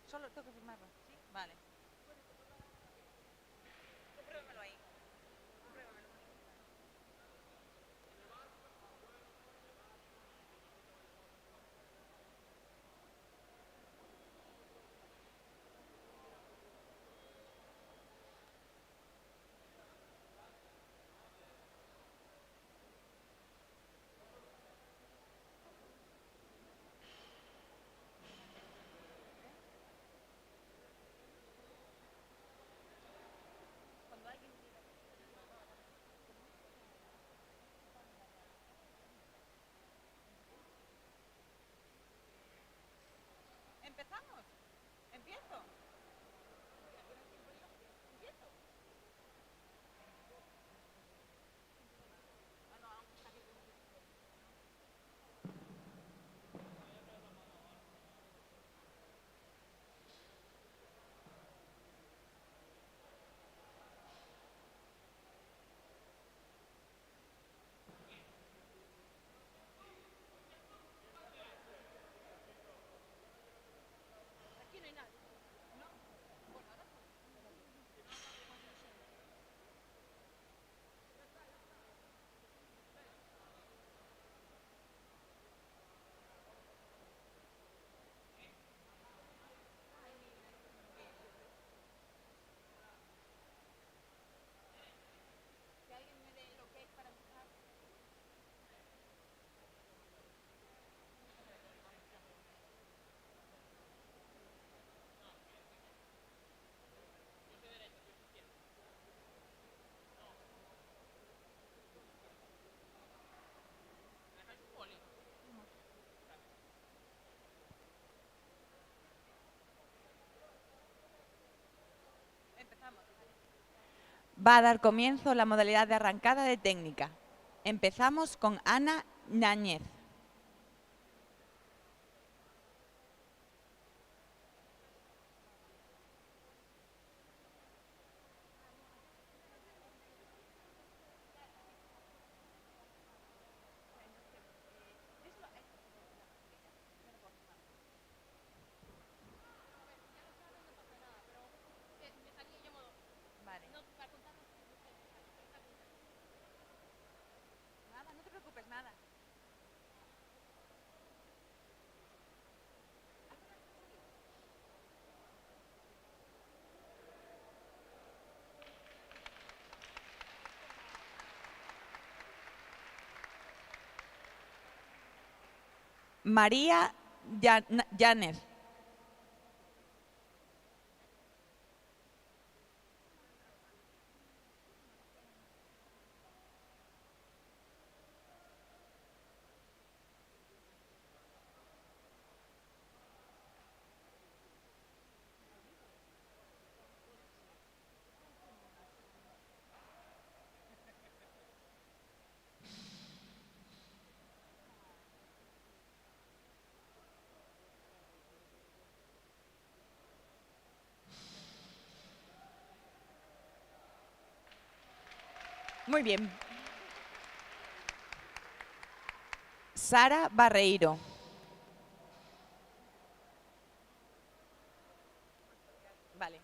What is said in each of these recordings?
Solo tengo que firmarlo. ¿Sí? Vale. Compruébamelo ahí. Compruébamelo. Cuando alguien diga... ¿Empezamos? ¿Empiezo? ¿Empiezo? Ah, no, aún está aquí. Aquí no hay nadie. No. Bueno, ahora sí. Que alguien me dé el ok para empezar. Empezamos. Va a dar comienzo la modalidad de arrancada de técnica. Empezamos con Ana Náñez. Vale. Nada, no te preocupes, nada. María Llanes. Muy bien. Sara Barreiro. Vale.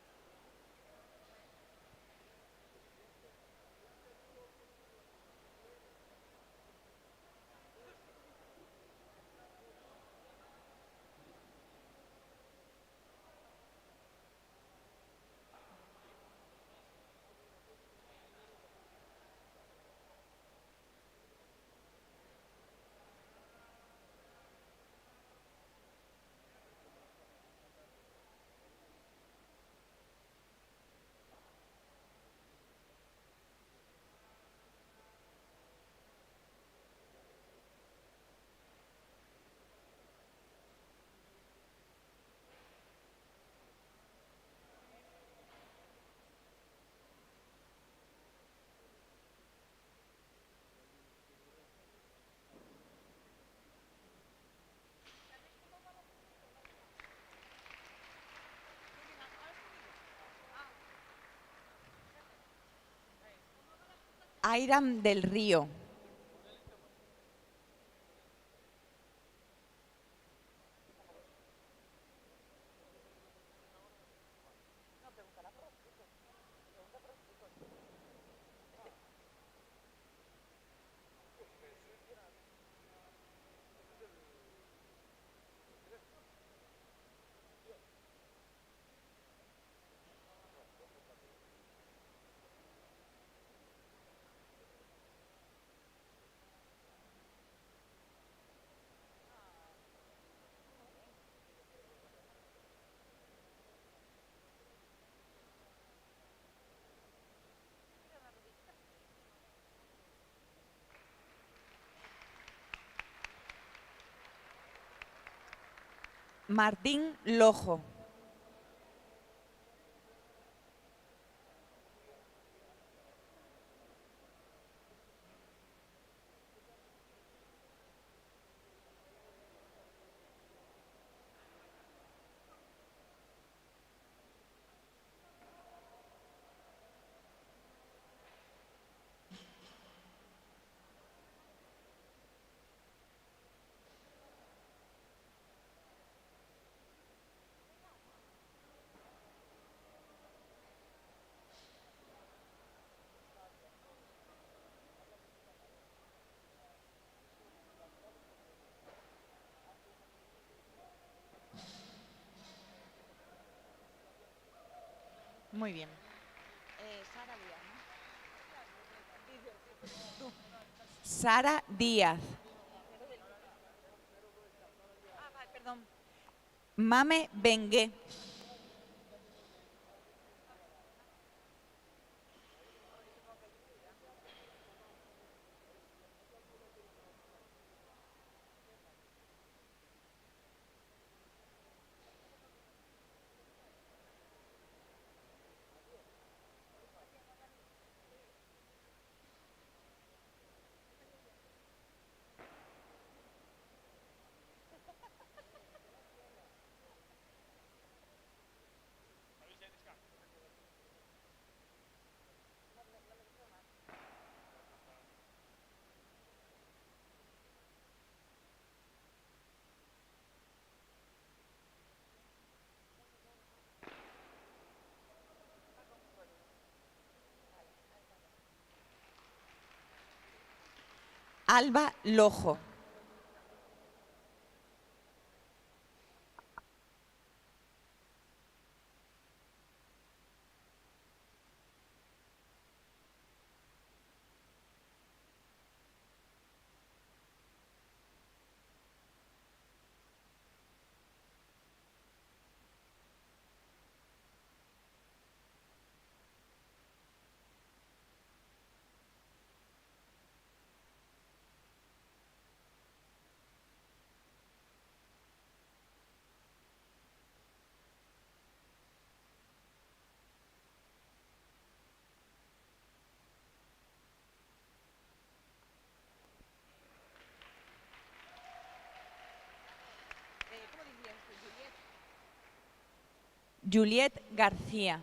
Airam del Río. Martín Lojo. Muy bien. Sara Díaz. Perdón. Mame Bengué. Alba Lojo. Juliet García.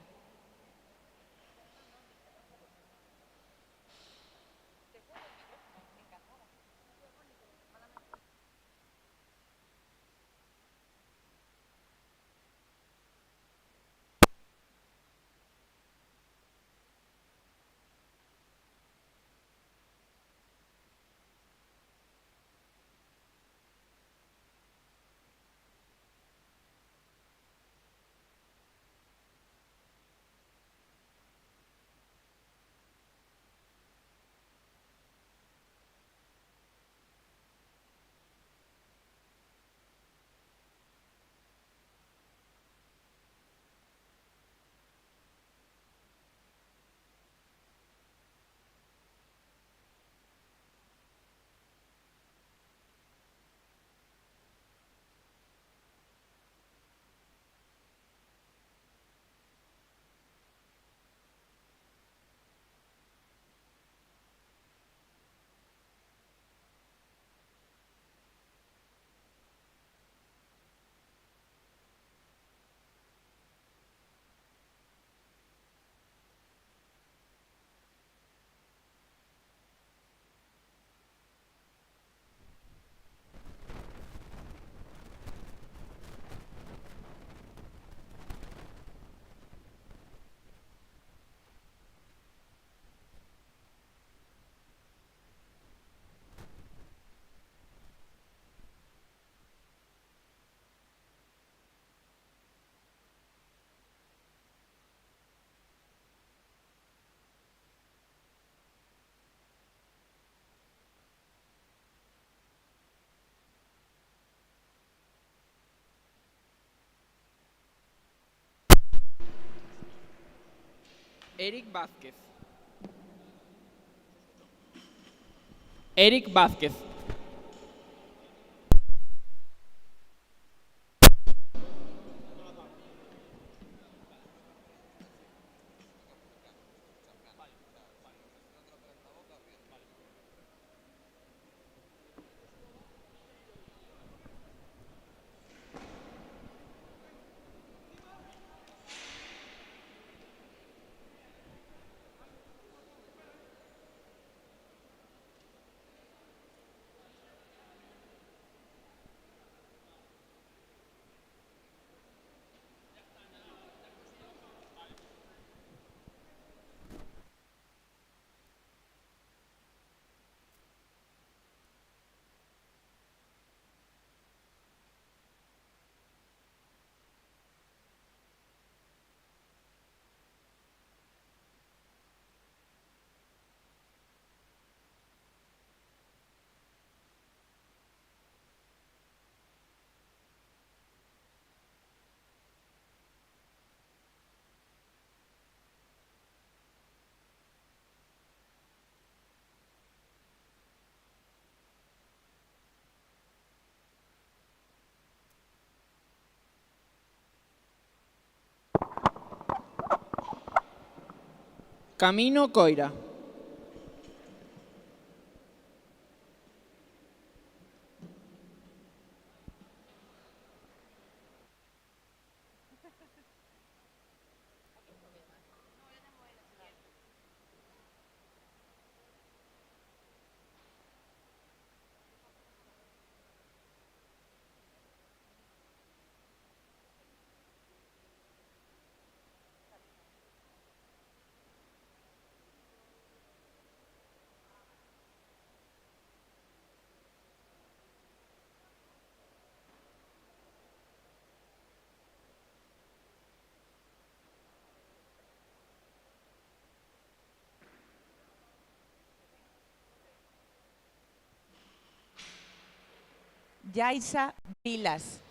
Eric Vázquez. Eric Vázquez. Camino Coira. Yaisa Vilas.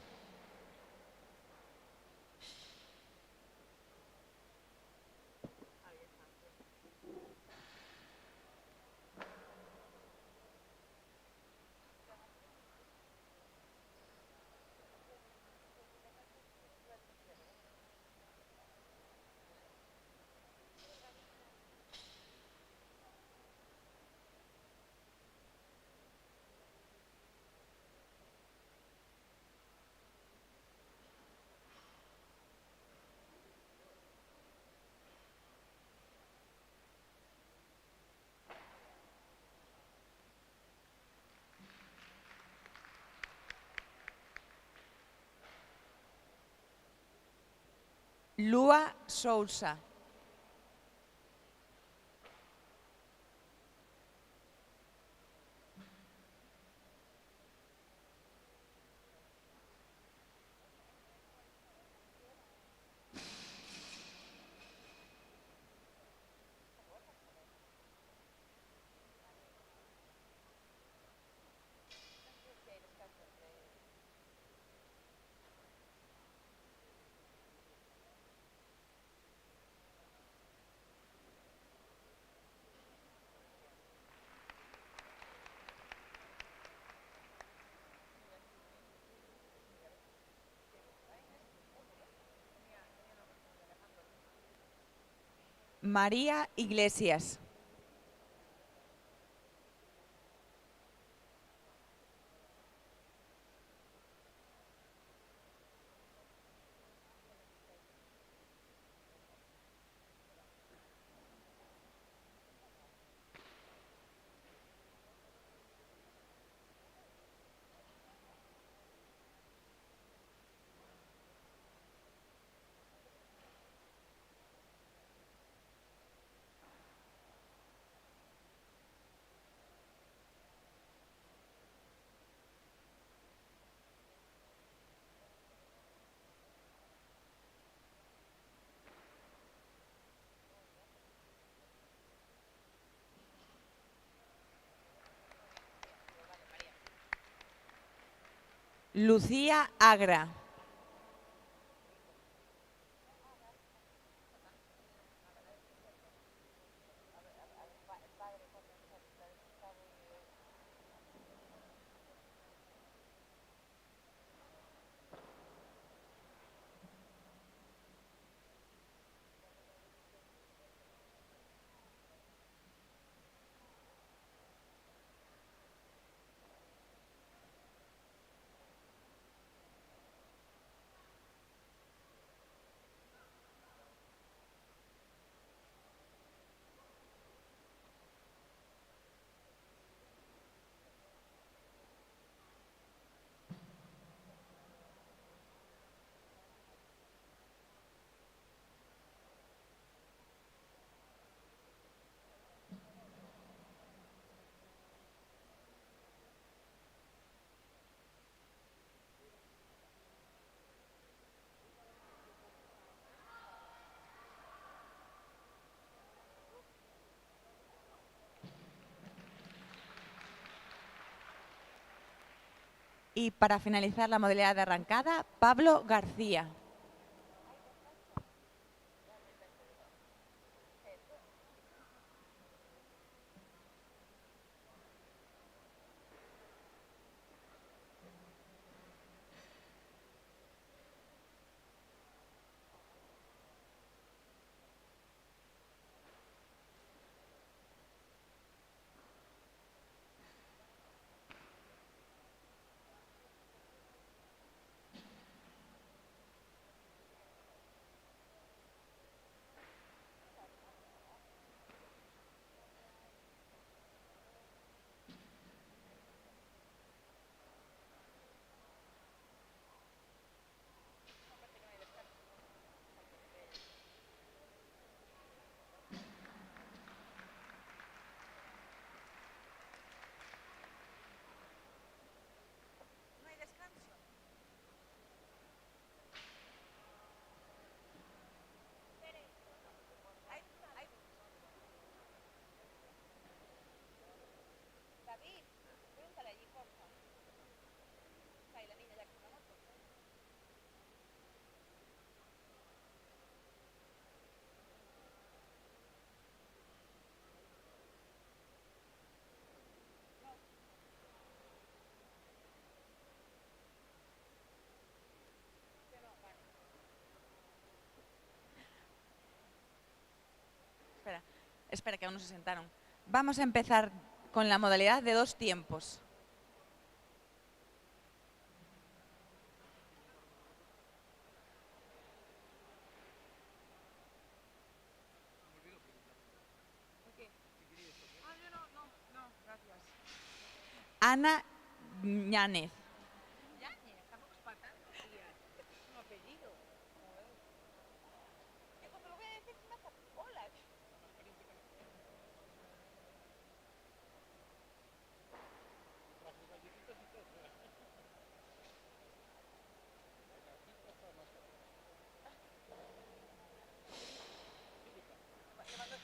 Lua Sousa. María Iglesias. Lucía Agra. Y para finalizar la modalidad de arrancada, Pablo García. Espera, que aún no se sentaron. Vamos a empezar con la modalidad de 2 tiempos. Ana Ñánez.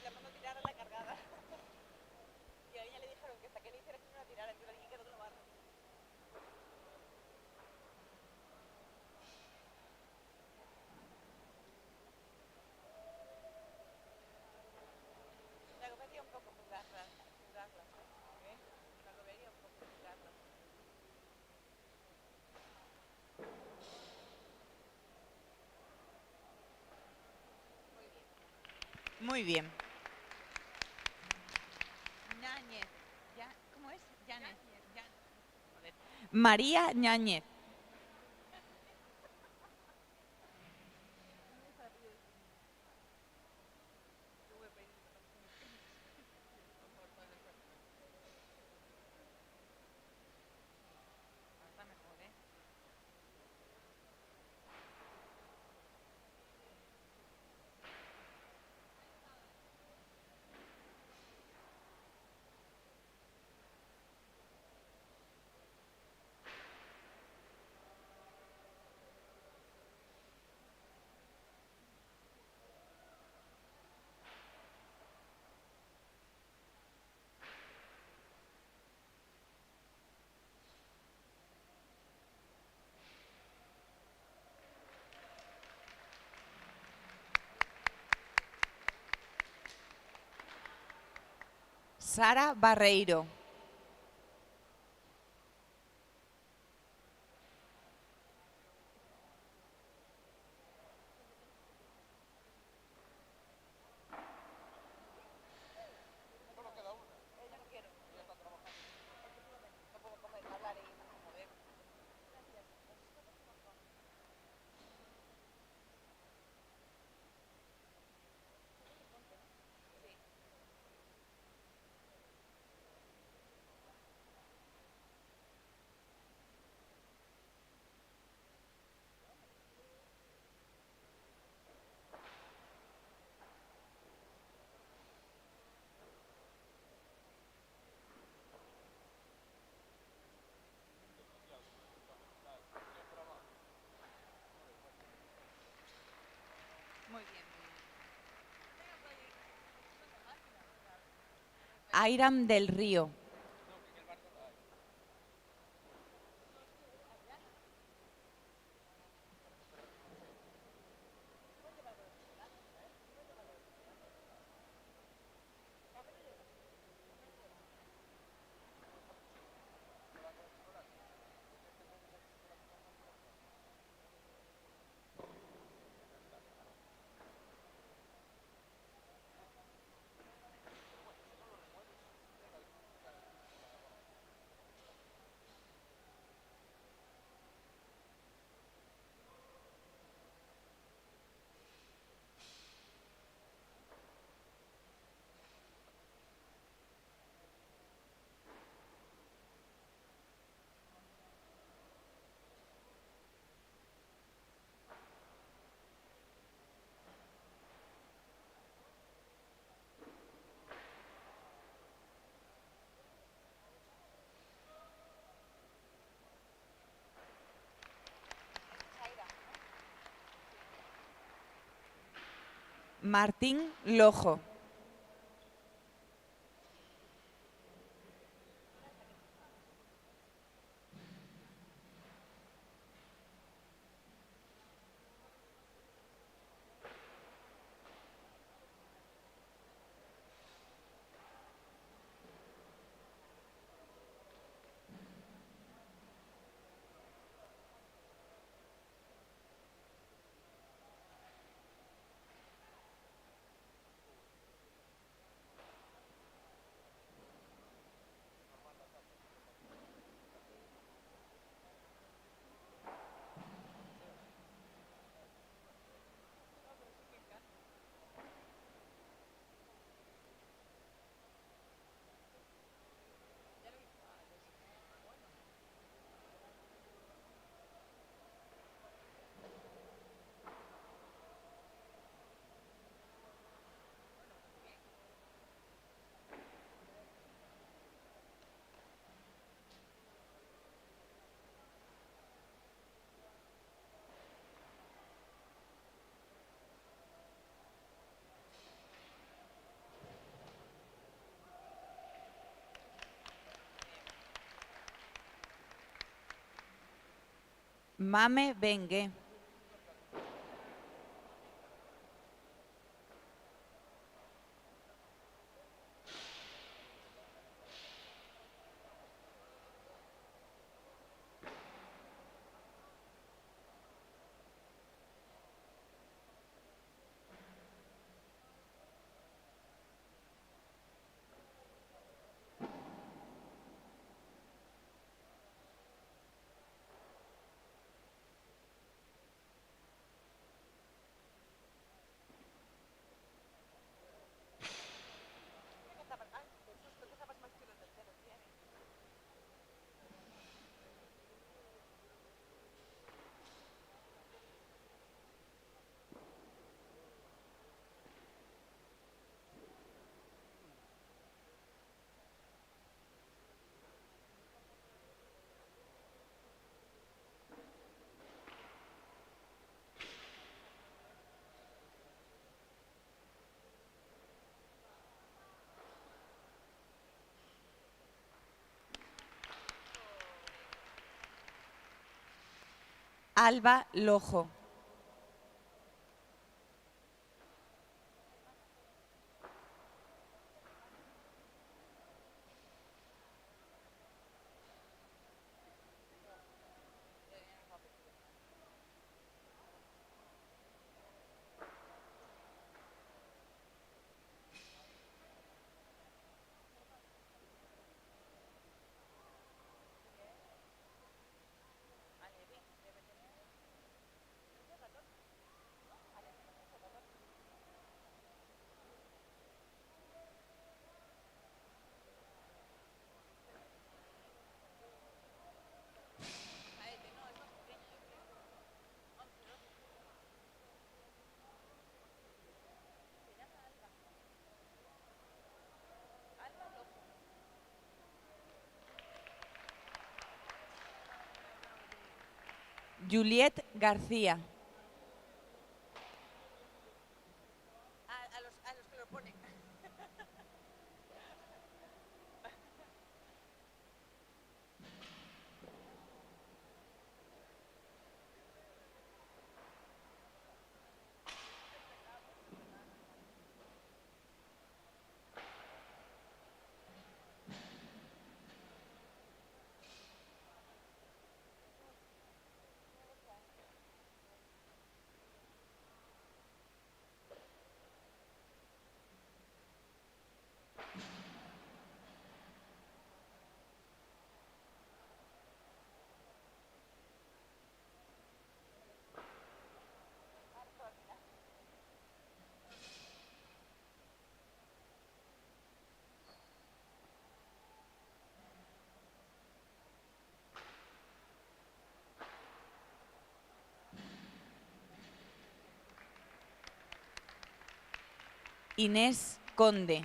Le mandó tirar a la cargada. Y a ella le dijeron que hasta que no hiciera que no la tirara, entonces alguien quedó que lo barra. La comería un poco jugarlas, ¿eh? La comería un poco jugarlas. Muy bien. Ñáñez. ¿Cómo es? Ñáñez. Joder. María Ñáñez. Está mejor, ¿eh? Sara Barreiro. Muy bien. Airam del Río. Martín Lojo. Mame Bengue. Alba Lojo. Juliet García. A los que lo ponen. Inés Conde.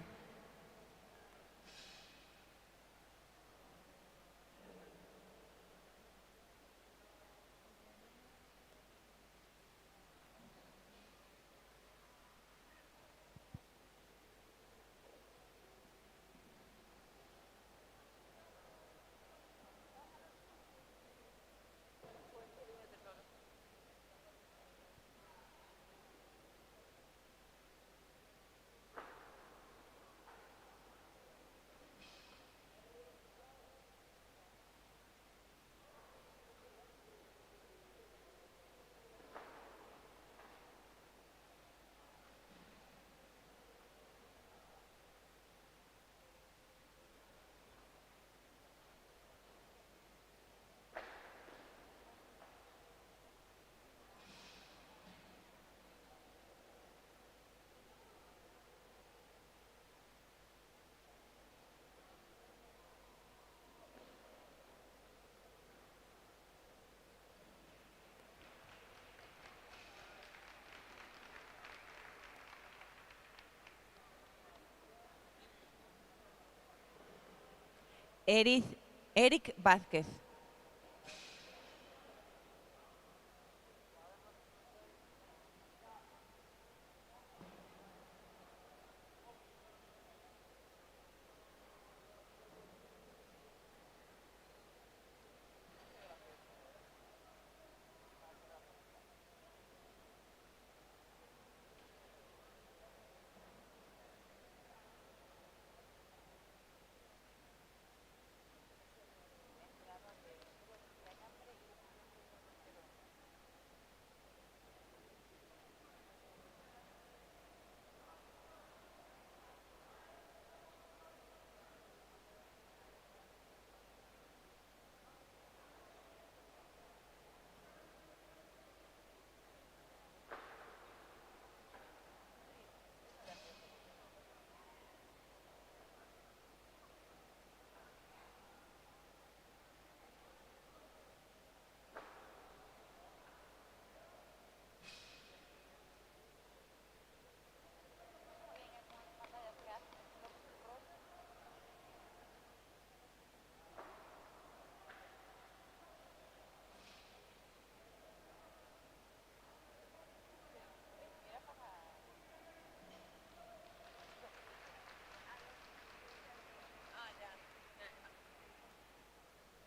Eric Vázquez.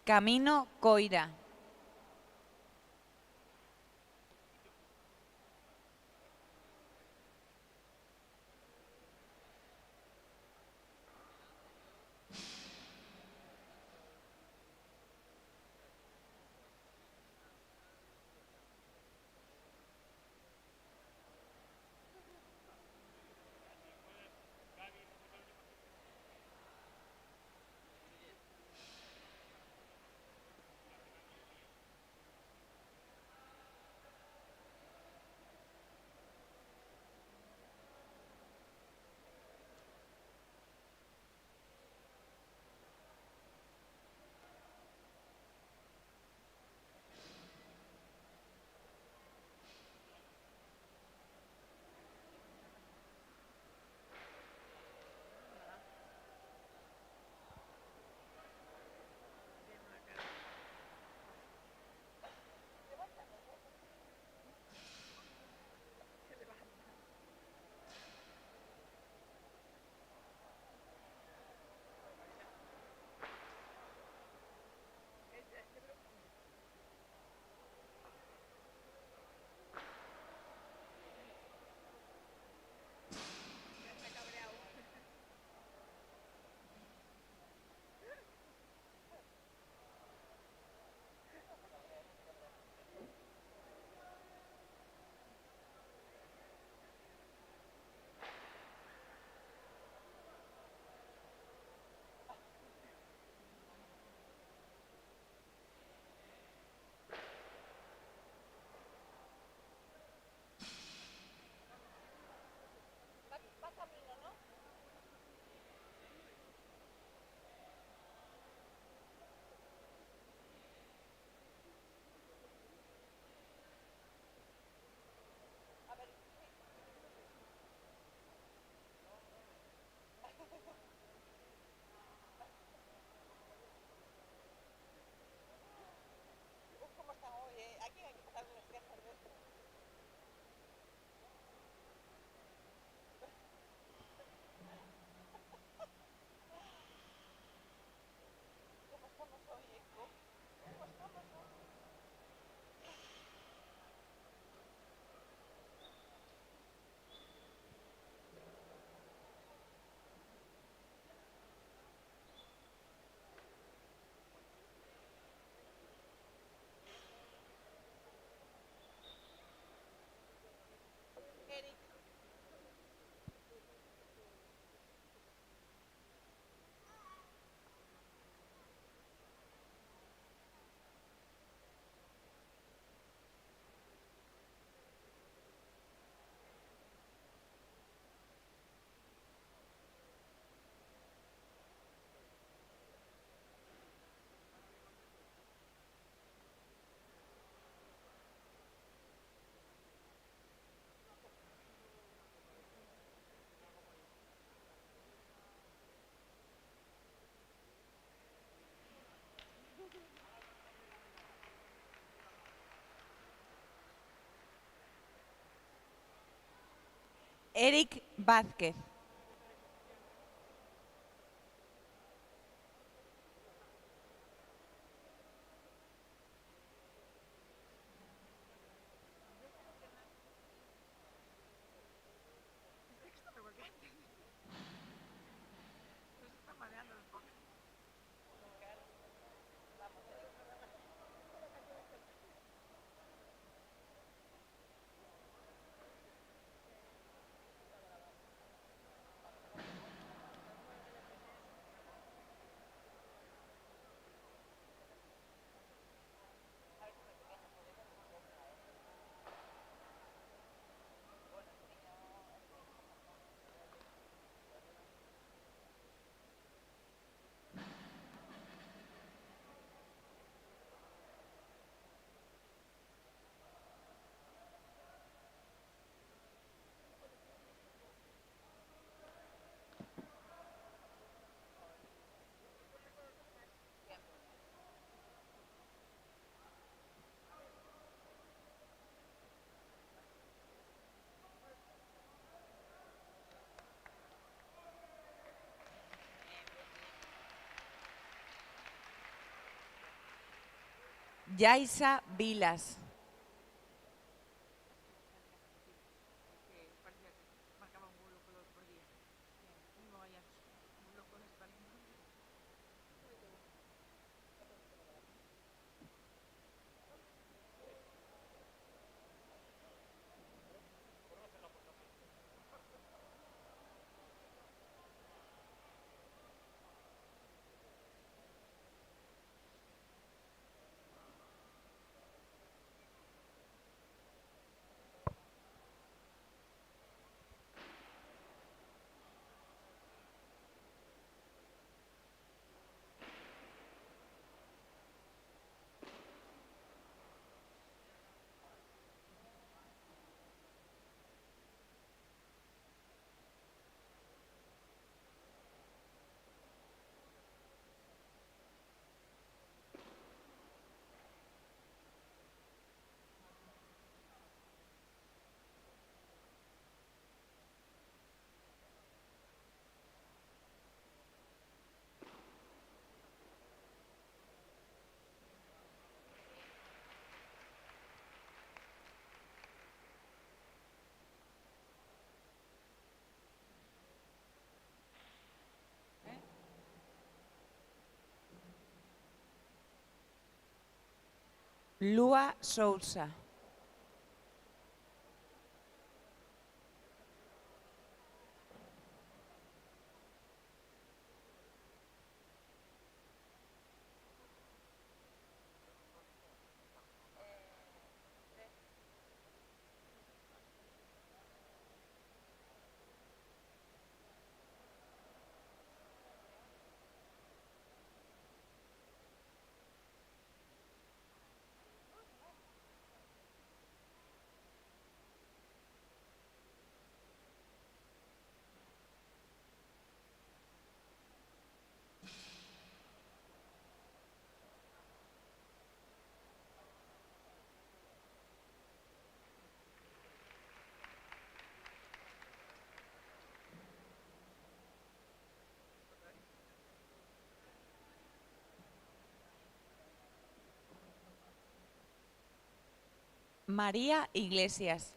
Camino Coira. Eric Vázquez. Yaisa Vilas. Lua Sousa. María Iglesias.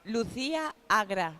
Lucía Agra.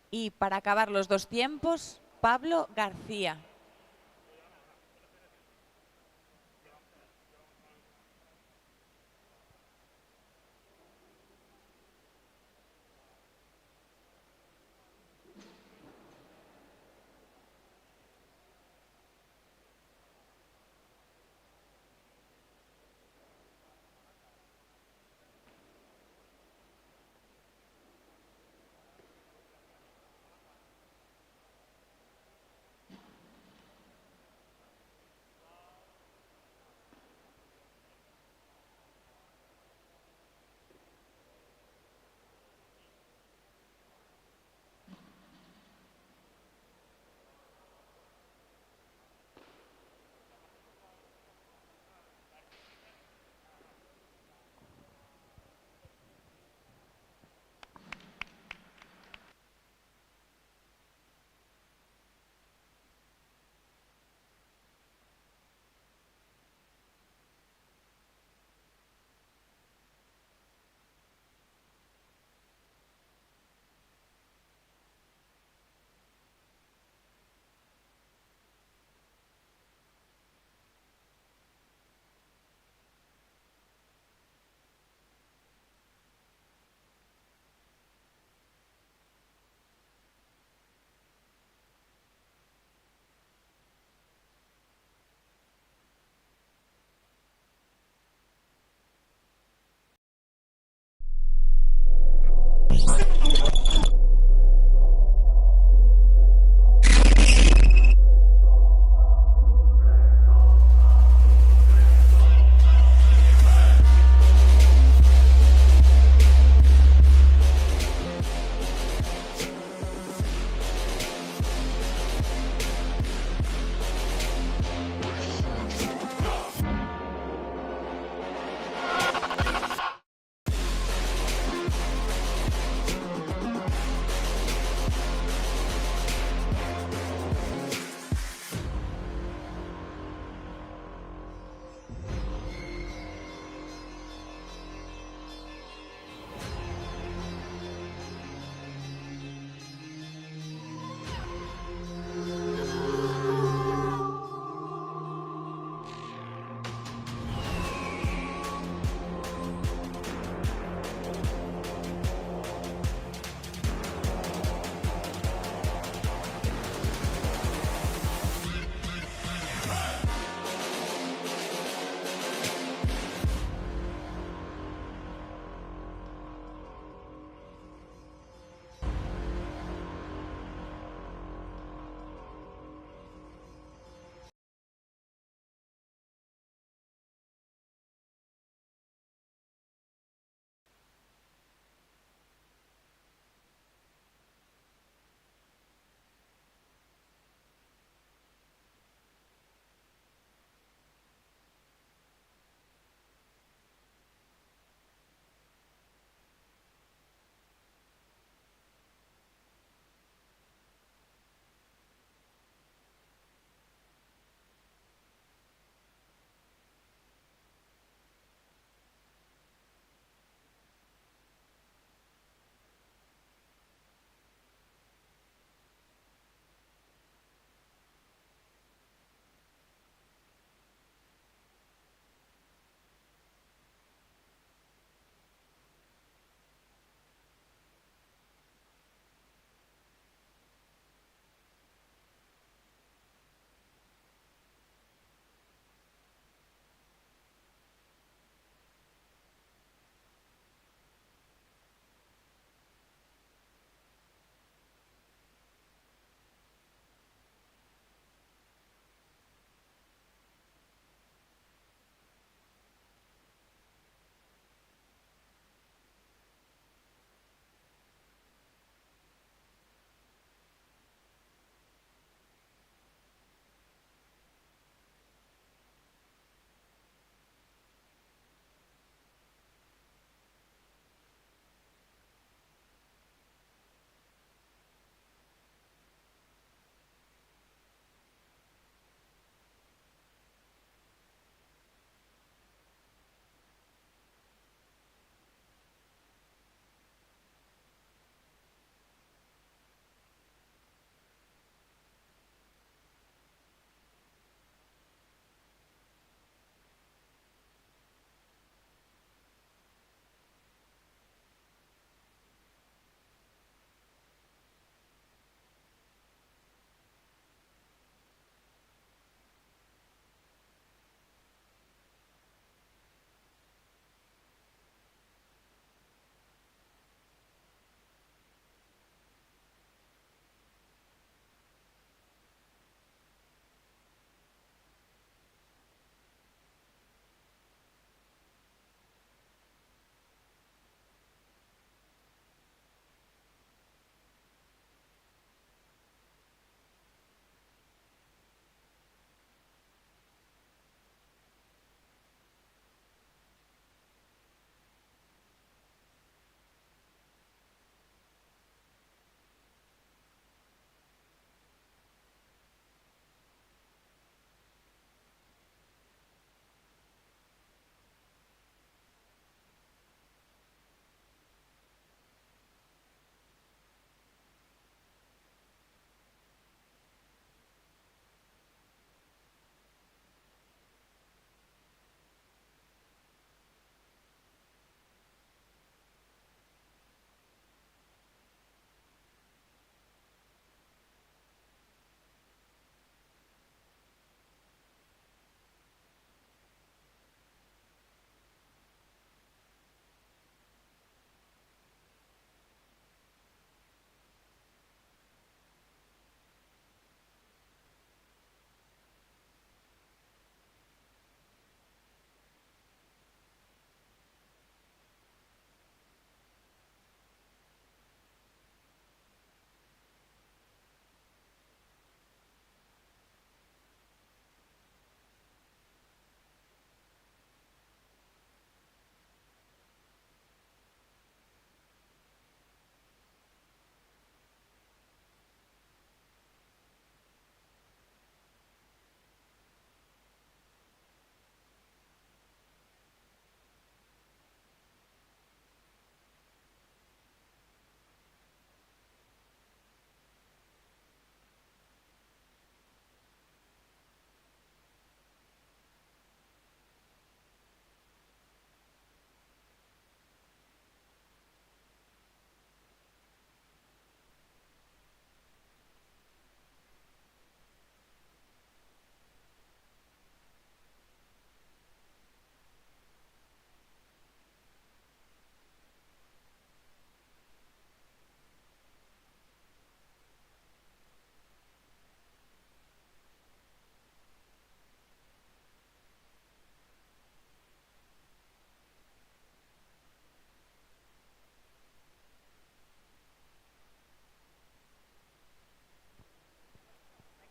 Y para acabar los 2 tiempos, Pablo García.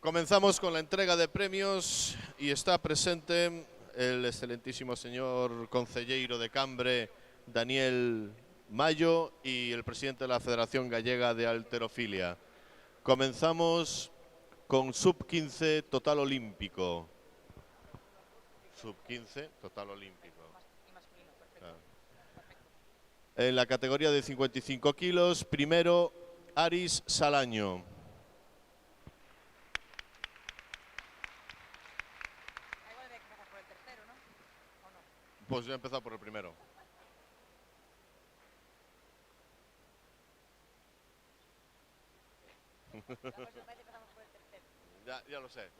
Comenzamos con la entrega de premios y está presente el excelentísimo señor concelleiro de Cambre, Daniel Mayo, y el presidente de la Federación Gallega de Halterofilia. Comenzamos con sub-15 total olímpico. Sub-15 total olímpico. Claro. En la categoría de 55 kilos, primero Aris Salaño. Pues yo he empezado por el primero. Ya lo sé.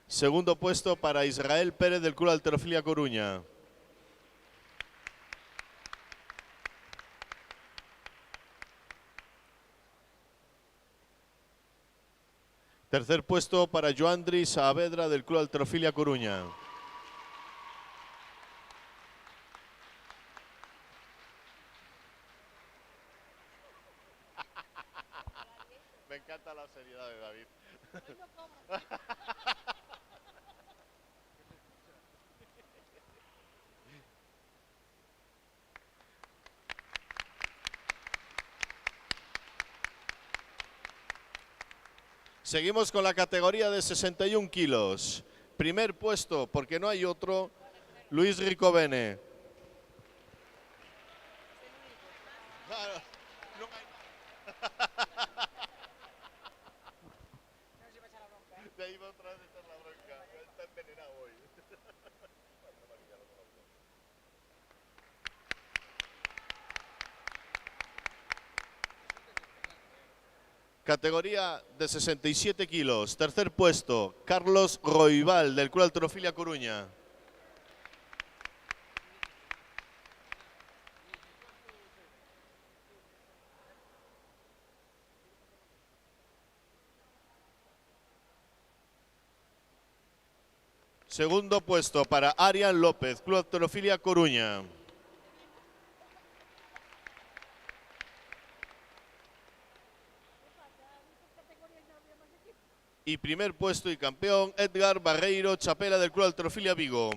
Segundo puesto para Israel Pérez del Club Halterofilia Coruña. Tercer puesto para Joandri Saavedra del Club Halterofilia Coruña. Me encanta la seriedad de David. Seguimos con la categoría de 61 kilos. Primer puesto, porque no hay otro, Luis Ricovene. Claro, no hay más. De ahí va otra vez a echar la bronca. Está envenenado hoy. Categoría de 67 kilos. Tercer puesto, Carlos Roibal del Club Halterofilia Coruña. Segundo puesto para Arián López, Club Halterofilia Coruña. Y primer puesto y campeón, Edgar Barreiro Chapela del Club Halterofilia Vigo.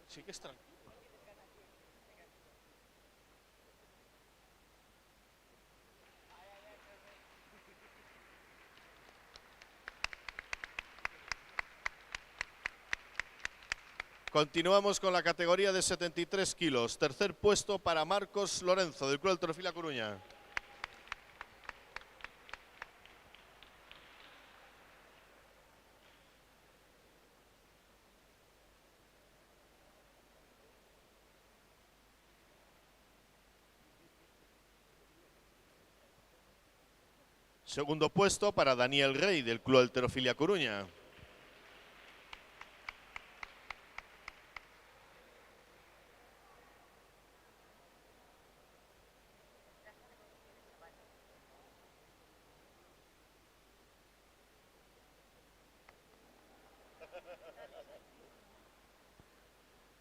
Sí que es tranquilo. Continuamos con la categoría de 73 kilos. Tercer puesto para Marcos Lorenzo del Club Halterofilia Coruña. Segundo puesto para Daniel Rey del Club Halterofilia Coruña.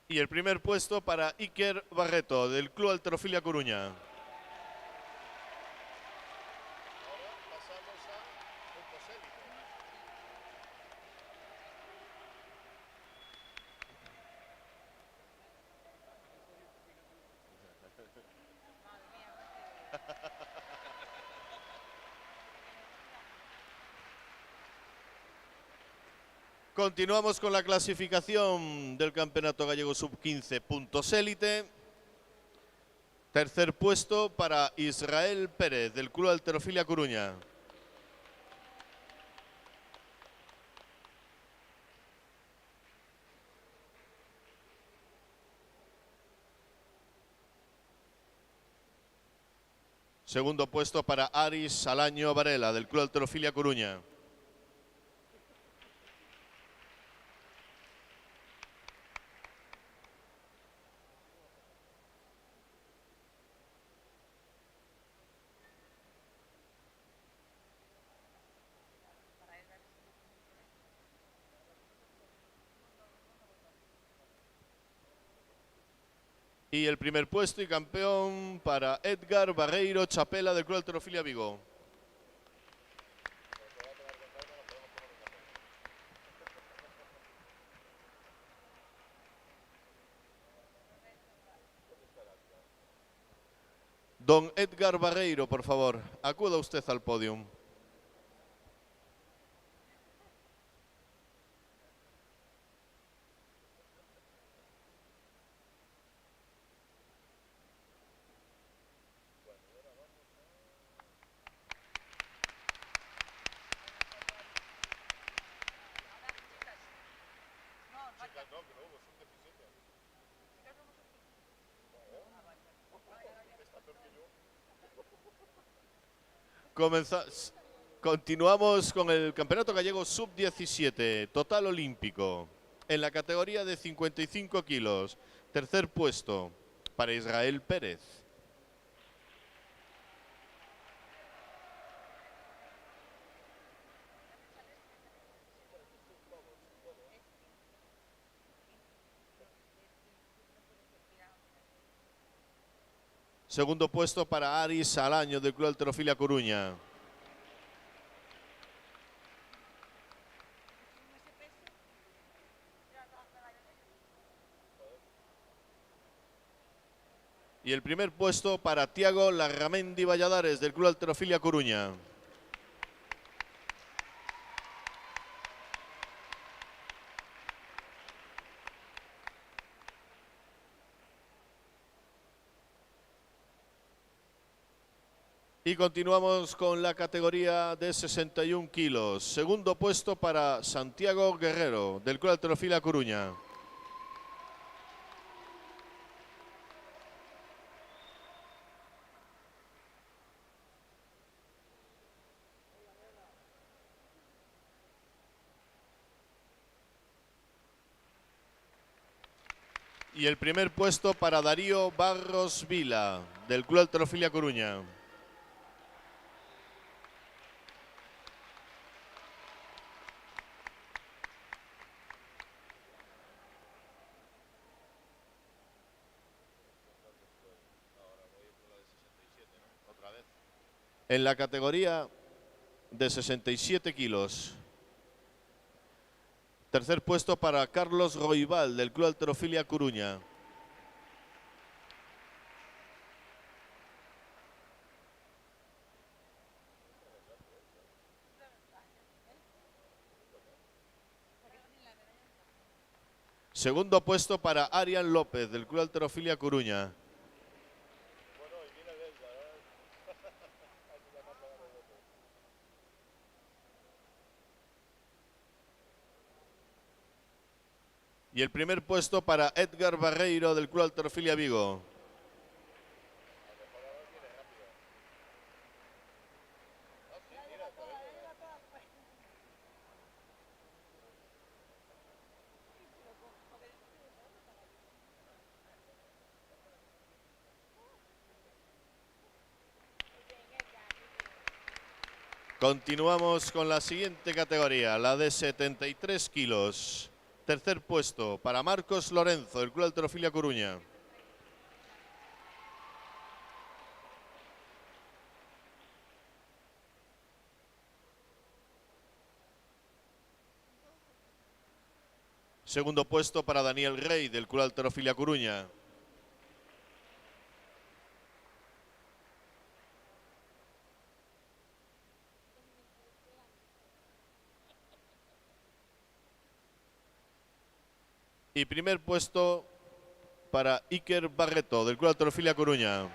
Y el primer puesto para Iker Barreto del Club Halterofilia Coruña. Continuamos con la clasificación del Campeonato Gallego Sub-15 puntos élite. Tercer puesto para Israel Pérez del Club Halterofilia Coruña. Segundo puesto para Aris Salaño Varela del Club Halterofilia Coruña. Y el primer puesto y campeón para Edgar Barreiro Chapela del Club Halterofilia Vigo. Don Edgar Barreiro, por favor, acuda usted al podio. Continuamos con el Campeonato Gallego Sub-17, total olímpico. En la categoría de 55 kilos, tercer puesto para Israel Pérez. Segundo puesto para Aris Alaño del Club Halterofilia Coruña. Y el primer puesto para Tiago Larramendi Valladares del Club Halterofilia Coruña. Y continuamos con la categoría de 61 kilos. Segundo puesto para Santiago Guerrero del Club Halterofilia Coruña. Y el primer puesto para Darío Barros Vila del Club Halterofilia Coruña. En la categoría de 67 kilos. Tercer puesto para Carlos Roibal del Club Halterofilia Coruña. Segundo puesto para Arián López del Club Halterofilia Coruña. Y el primer puesto para Edgar Barreiro del Club Halterofilia Vigo. Continuamos con la siguiente categoría, la de 73 kilos. Tercer puesto para Marcos Lorenzo del Club Halterofilia Coruña. Segundo puesto para Daniel Rey del Club Halterofilia Coruña. Y primer puesto para Iker Barreto del Club Halterofilia Coruña.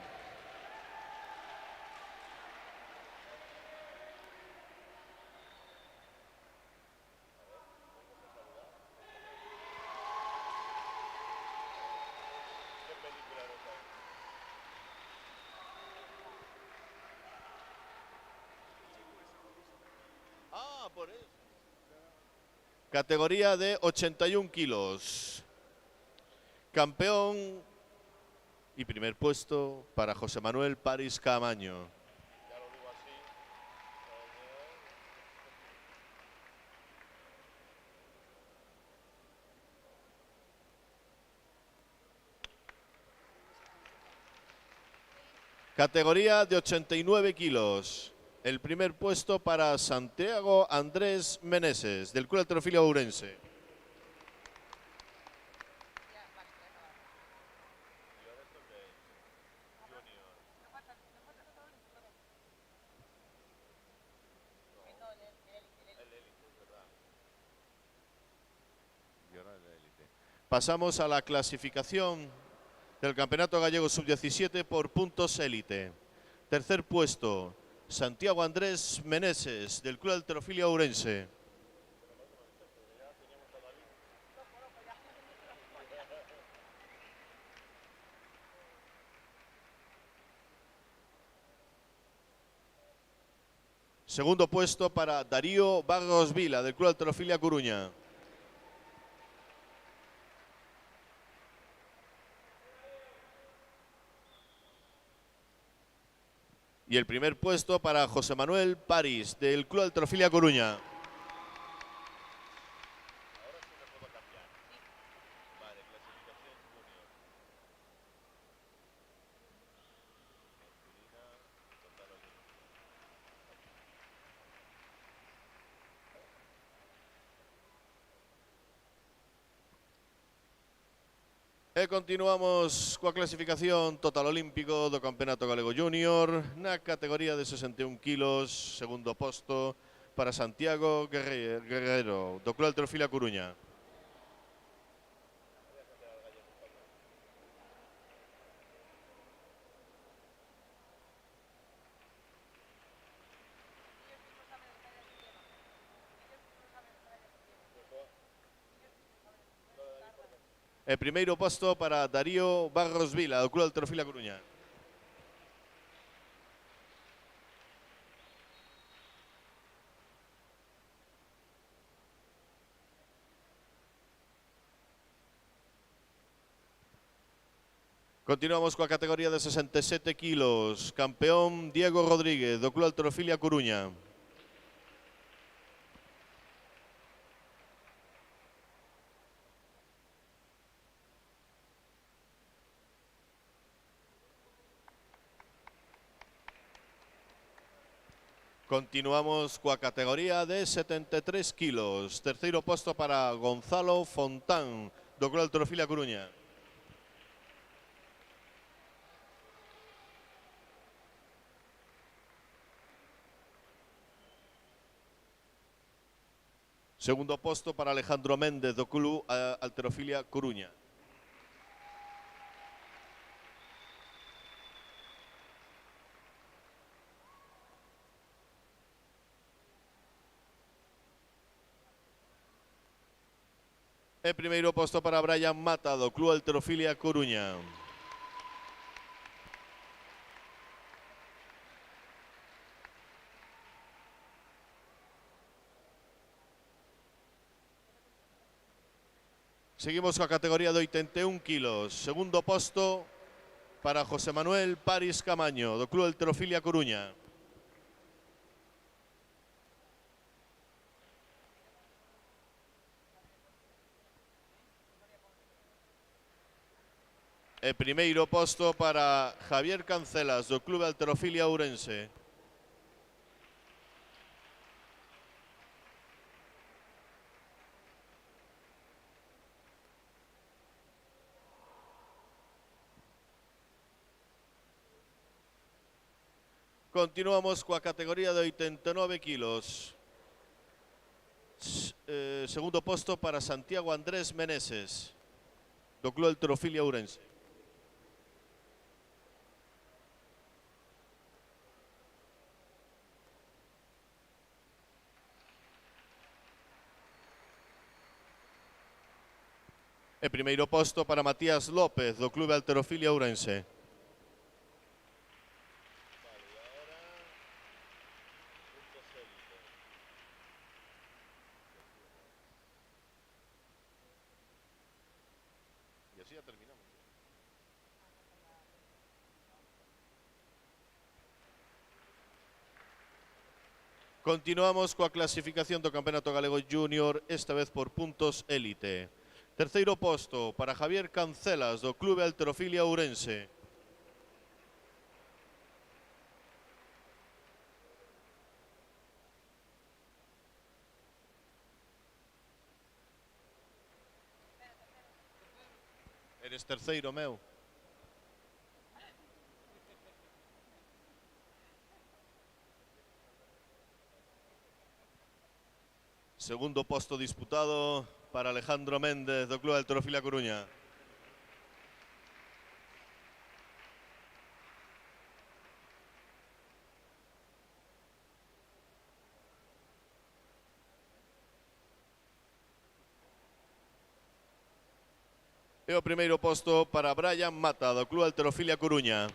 Categoría de 81 kilos. Campeón y primer puesto para José Manuel París Camaño. Categoría de 89 kilos. El primer puesto para Santiago Andrés Meneses, del Club Halterofilia Ourense. Pasamos a la clasificación del Campeonato Gallego Sub-17 por puntos élite. Tercer puesto, Santiago Andrés Meneses, del Club Halterofilia Ourense. Segundo puesto para Darío Barros Vila, del Club Halterofilia Coruña. Y el primer puesto para José Manuel París, del Club Halterofilia Coruña. E continuamos coa clasificación total olímpico do Campeonato Galego Júnior na categoría de 61 kilos, segundo posto para Santiago Guerrero, do Club Halterofilia Coruña. E primeiro posto para Darío Barros Vila, do Club Halterofilia Coruña. Continuamos coa categoría de 67 kilos. Campeón Diego Rodríguez, do Club Halterofilia Coruña. Continuamos coa categoría de 73 kilos. Terceiro posto para Gonzalo Fontán, do Club Halterofilia Coruña. Segundo posto para Alejandro Méndez, do Club Halterofilia Coruña. E primeiro posto para Brian Mata, do Club Halterofilia Coruña. Seguimos coa categoría de 81 kilos. Segundo posto para José Manuel París Camaño, do Club Halterofilia Coruña. E primeiro posto para Javier Cancelas, do Club Halterofilia Ourense. Continuamos coa categoría de 89 kilos. Segundo posto para Santiago Andrés Meneses, do Club Halterofilia Ourense. E primeiro posto para Matías López, do Club Halterofilia Ourense. E así ya terminamos. Continuamos coa clasificación do Campeonato Galego Júnior, esta vez por puntos élite. Terceiro posto para Javier Cancelas, do Club Halterofilia Ourense. Eres terceiro, meu. Segundo posto disputado para Alejandro Méndez do Club de Halterofilia Coruña. E o primeiro posto para Brian Mata do Club de Halterofilia Coruña.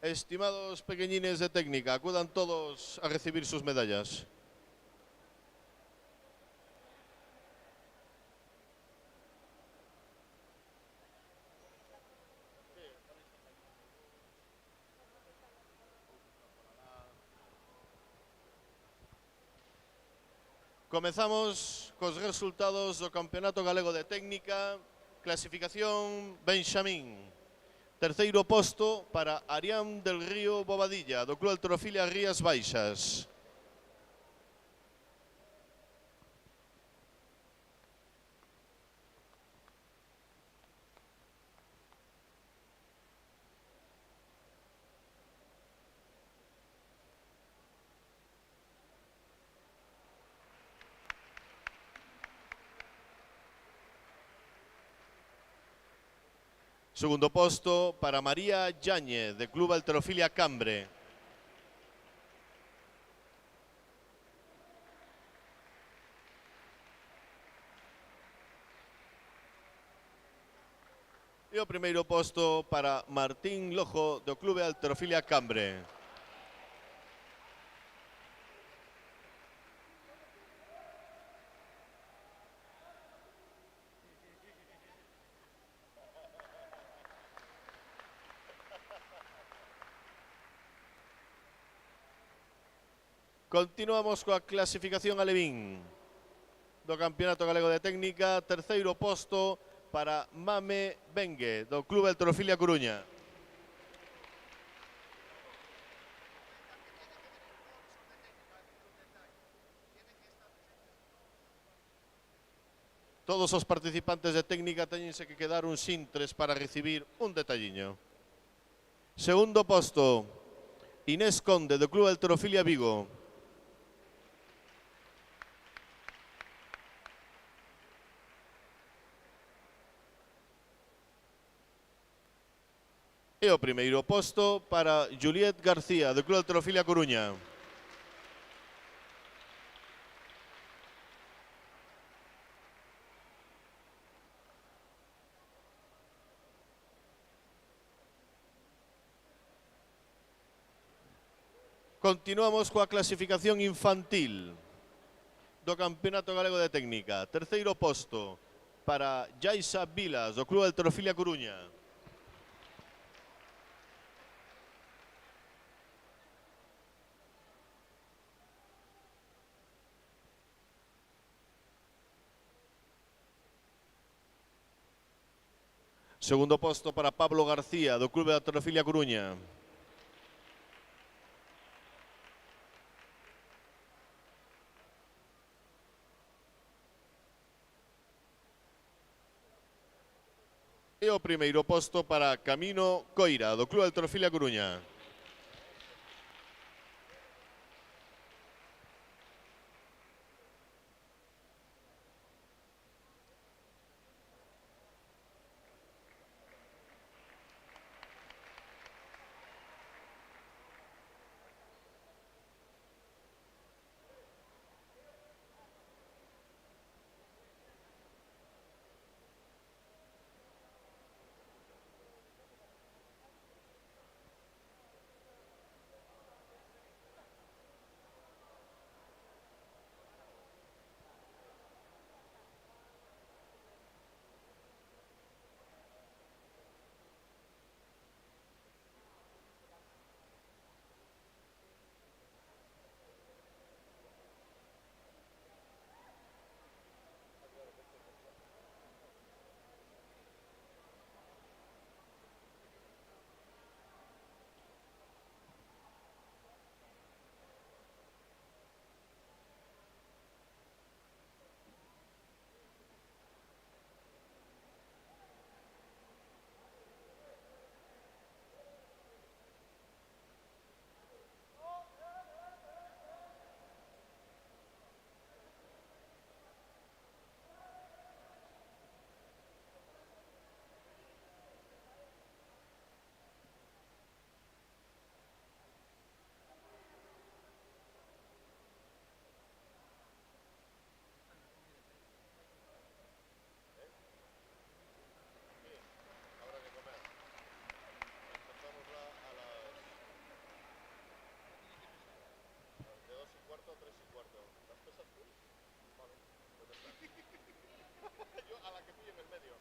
Estimados pequeñines de técnica, acudan todos a recibir sus medallas. Comezamos cos resultados do Campeonato Galego de Técnica, clasificación Benxamín. Terceiro posto para Arián del Río Bobadilla, do Club Halterofilia Rías Baixas. Segundo posto para María Yáñez, de Club Halterofilia Cambre. E o primeiro posto para Martín Lojo, do Club Halterofilia Cambre. Continuamos coa clasificación alevín do Campeonato Galego de Técnica. Terceiro posto para Mame Bengue, do Club Halterofilia Coruña. Todos os participantes de técnica teñense que quedar uns intres para recibir un detalliño. Segundo posto, Inés Conde, do Club Halterofilia Vigo. E o primeiro posto para Juliet García, do Club Halterofilia Coruña. Continuamos coa clasificación infantil do Campeonato Galego de Técnica. Terceiro posto para Yaisa Vilas, do Club Halterofilia Coruña. Segundo posto para Pablo García, do Club de Halterofilia Coruña. E o primeiro posto para Camino Coira, do Club Halterofilia Coruña. Yo a la que pille en el medio.